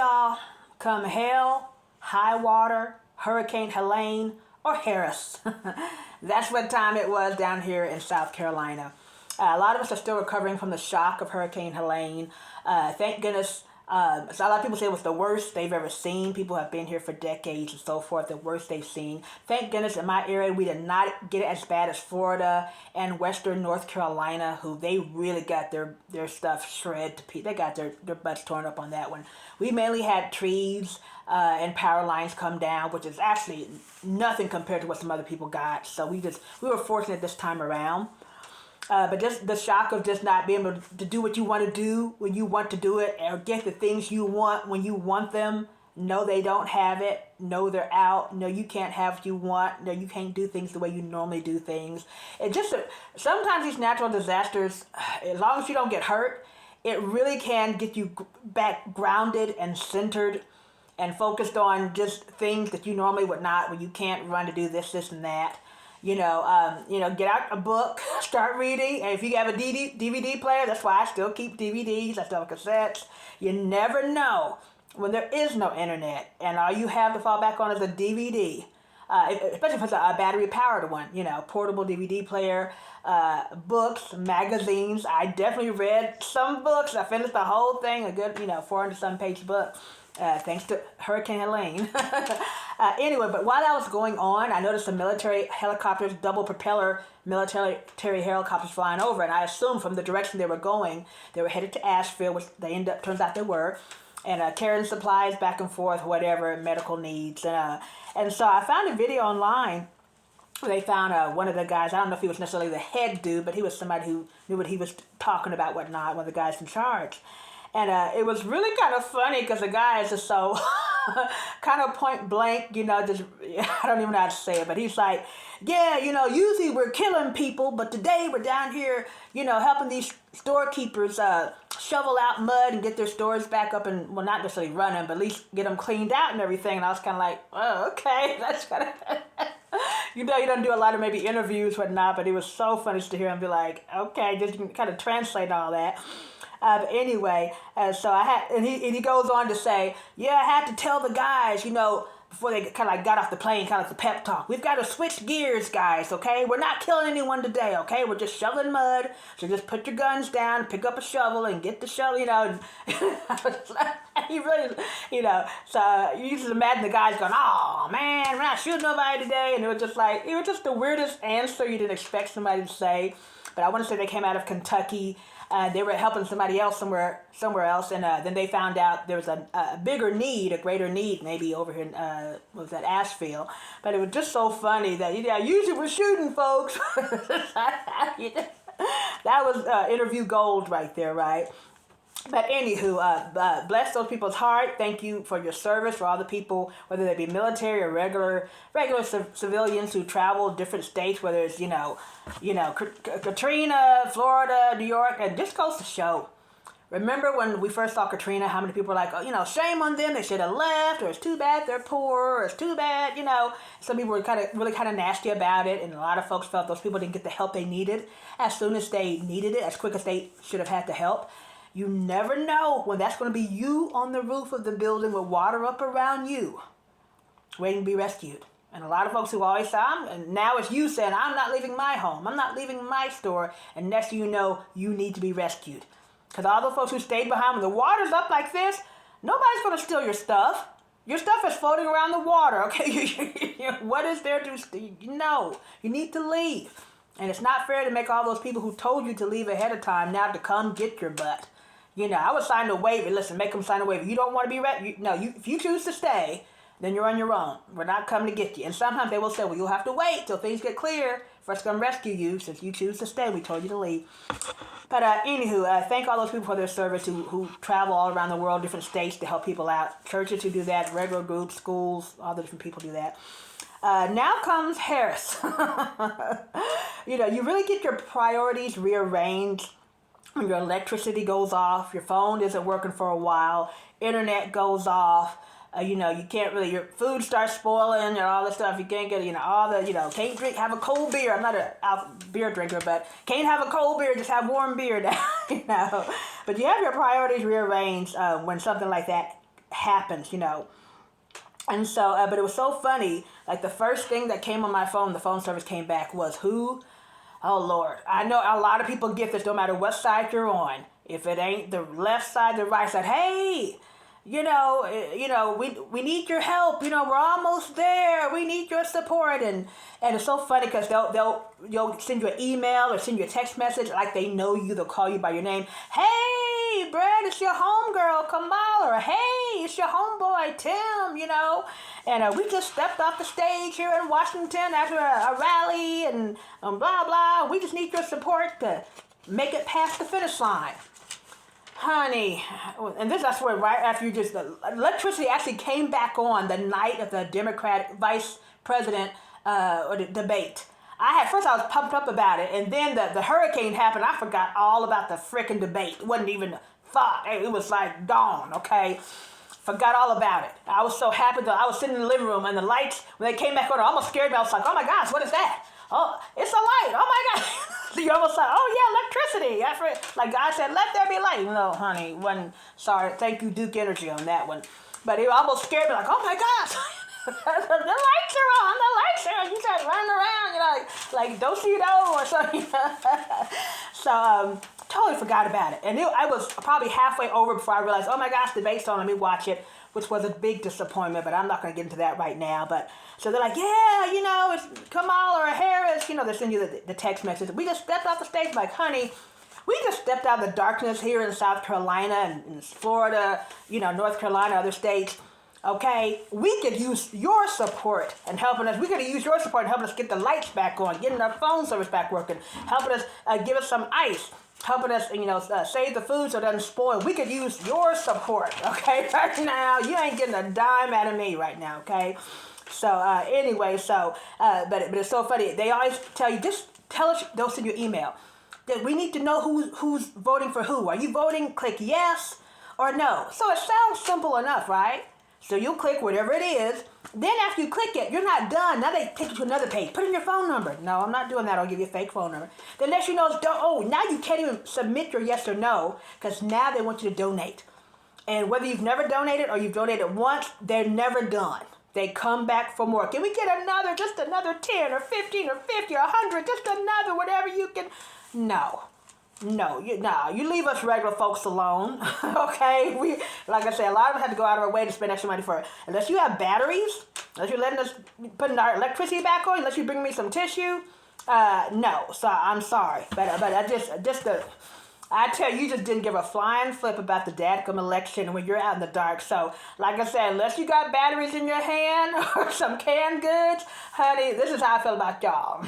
y'all, come hell, high water, Hurricane Helene, or Harris. That's what time it was down here in South Carolina. A lot of us are still recovering from the shock of Hurricane Helene. Thank goodness. So a lot of people say it was the worst they've ever seen. People have been here for decades and so forth, the worst they've seen. Thank goodness in my area we did not get it as bad as Florida and Western North Carolina, who they really got their stuff shredded to pieces. They got their butts torn up on that one. We mainly had trees and power lines come down, which is actually nothing compared to what some other people got. So we were fortunate this time around. But just the shock of just not being able to do what you want to do when you want to do it, or get the things you want when you want them. No, they don't have it. No, they're out. No, you can't have what you want. No, you can't do things the way you normally do things. It just, sometimes these natural disasters, as long as you don't get hurt, it really can get you back grounded and centered and focused on just things that you normally would not, when you can't run to do this, and that. Get out a book, start reading, and if you have a DVD player, that's why I still keep DVDs, I still have cassettes. You never know when there is no internet, and all you have to fall back on is a DVD, especially if it's a battery-powered one, portable DVD player, books, magazines. I definitely read some books. I finished the whole thing, a good, 400-some page book. Thanks to Hurricane Helene. Anyway, but while that was going on, I noticed some military helicopters, double propeller military helicopters flying over, and I assumed from the direction they were going, they were headed to Asheville, which turns out they were, and carrying supplies back and forth, whatever, medical needs. And so I found a video online. They found one of the guys, I don't know if he was necessarily the head dude, but he was somebody who knew what he was talking about, whatnot, one of the guys in charge. And it was really kind of funny because the guy is just so kind of point blank, just, I don't even know how to say it, but he's like, yeah, usually we're killing people, but today we're down here, helping these storekeepers shovel out mud and get their stores back up and, well, not necessarily running, but at least get them cleaned out and everything. And I was kind of like, oh, okay, that's kind of, you don't do a lot of maybe interviews, whatnot, but it was so funny to hear him be like, okay, just kind of translate all that. But anyway, so I had, and he goes on to say, yeah, I had to tell the guys, before they kind of like got off the plane, kind of the pep talk. We've got to switch gears, guys, okay? We're not killing anyone today, okay? We're just shoveling mud. So just put your guns down, pick up a shovel, and get the shovel, And he really, So you just imagine the guys going, oh, man, we're not shooting nobody today. And it was just the weirdest answer you didn't expect somebody to say. But I want to say they came out of Kentucky. They were helping somebody else somewhere else, and then they found out there was a bigger need, a greater need, maybe over here in Asheville. But it was just so funny that usually we're shooting, folks. That was interview gold right there, right? But anywho, bless those people's heart. Thank you for your service, for all the people, whether they be military or regular civilians who travel different states, whether it's, Katrina, Florida, New York, and just goes to show. Remember when we first saw Katrina, how many people were like, oh, shame on them, they should have left, or it's too bad they're poor, or it's too bad, Some people were really kind of nasty about it, and a lot of folks felt those people didn't get the help they needed as soon as they needed it, as quick as they should have had the help. You never know when that's going to be you on the roof of the building with water up around you, waiting to be rescued. And a lot of folks who always say, and now it's you saying, I'm not leaving my home, I'm not leaving my store, and next thing you know, you need to be rescued. Because all the folks who stayed behind, when the water's up like this, nobody's going to steal your stuff. Your stuff is floating around the water, okay? What is there to steal? No, you need to leave. And it's not fair to make all those people who told you to leave ahead of time now to come get your butt. I would sign a waiver. Listen, make them sign a waiver. You don't want to be if you choose to stay, then you're on your own. We're not coming to get you. And sometimes they will say, well, you'll have to wait till things get clear for us to come rescue you. Since you choose to stay, we told you to leave. But thank all those people for their service who travel all around the world, different states to help people out. Churches who do that, regular groups, schools, all the different people do that. Now comes Harris. You really get your priorities rearranged when your electricity goes off, your phone isn't working for a while, internet goes off, you can't really, your food starts spoiling and all this stuff. You can't get, can't have a cold beer. I'm not a beer drinker, but can't have a cold beer, just have warm beer now, But you have your priorities rearranged when something like that happens, you know. And so, but it was so funny. Like the first thing that came on my phone, the phone service came back was who? Oh Lord, I know a lot of people get this no matter what side you're on. If it ain't the left side, the right side, hey, we need your help. You know, we're almost there. We need your support, and it's so funny because they'll send you an email or send you a text message like they know you. They'll call you by your name. Hey, Brad, it's your homegirl Kamal, or hey, it's your homeboy Tim. You know, and we just stepped off the stage here in Washington after a rally and blah blah. We just need your support to make it past the finish line. Honey, and this, I swear, right after the electricity actually came back on the night of the Democratic vice president debate. First I was pumped up about it, and then the hurricane happened. I forgot all about the frickin' debate. It wasn't even thought. It was like dawn, okay? Forgot all about it. I was so happy that I was sitting in the living room, and the lights, when they came back on, it almost scared me. I was like, oh my gosh, what is that? Oh, it's a light. Oh my God. You almost like, oh yeah, electricity. Like God said, let there be light. No, honey, wasn't. Sorry. Thank you, Duke Energy, on that one. But it almost scared me, like, oh my gosh. The lights are on. The lights are on. You start running around. You're like do-si-do or something. So, totally forgot about it. And I was probably halfway over before I realized, oh my gosh, the debate's on. Let me watch it, which was a big disappointment, but I'm not going to get into that right now. But so they're like, yeah, it's Kamal or Harris. They send you the text message. We just stepped off the stage. I'm like, honey, we just stepped out of the darkness here in South Carolina and Florida, North Carolina, other states. Okay, we could use your support and helping us. We could use your support and helping us get the lights back on, getting our phone service back working, helping us give us some ice, helping us, save the food so it doesn't spoil. We could use your support, okay? Right now, you ain't getting a dime out of me right now, okay? So anyway, but it's so funny. They always tell you, just tell us. They'll send you an email that we need to know who's voting for who. Are you voting? Click yes or no. So it sounds simple enough, right? So you'll click whatever it is. Then after you click it, you're not done. Now they take you to another page. Put in your phone number. No, I'm not doing that. I'll give you a fake phone number. Then let you know, now you can't even submit your yes or no because now they want you to donate. And whether you've never donated or you've donated once, they're never done. They come back for more. Can we get just another 10 or 15 or 50 or 100, just another, whatever you can? No, you leave us regular folks alone, okay? Like I said, a lot of us have to go out of our way to spend extra money for it. Unless you have batteries, unless you're letting us put our electricity back on, unless you bring me some tissue, no. So I'm sorry, but I tell you, just didn't give a flying flip about the dadgum election when you're out in the dark. So, like I said, unless you got batteries in your hand or some canned goods, honey, this is how I feel about y'all.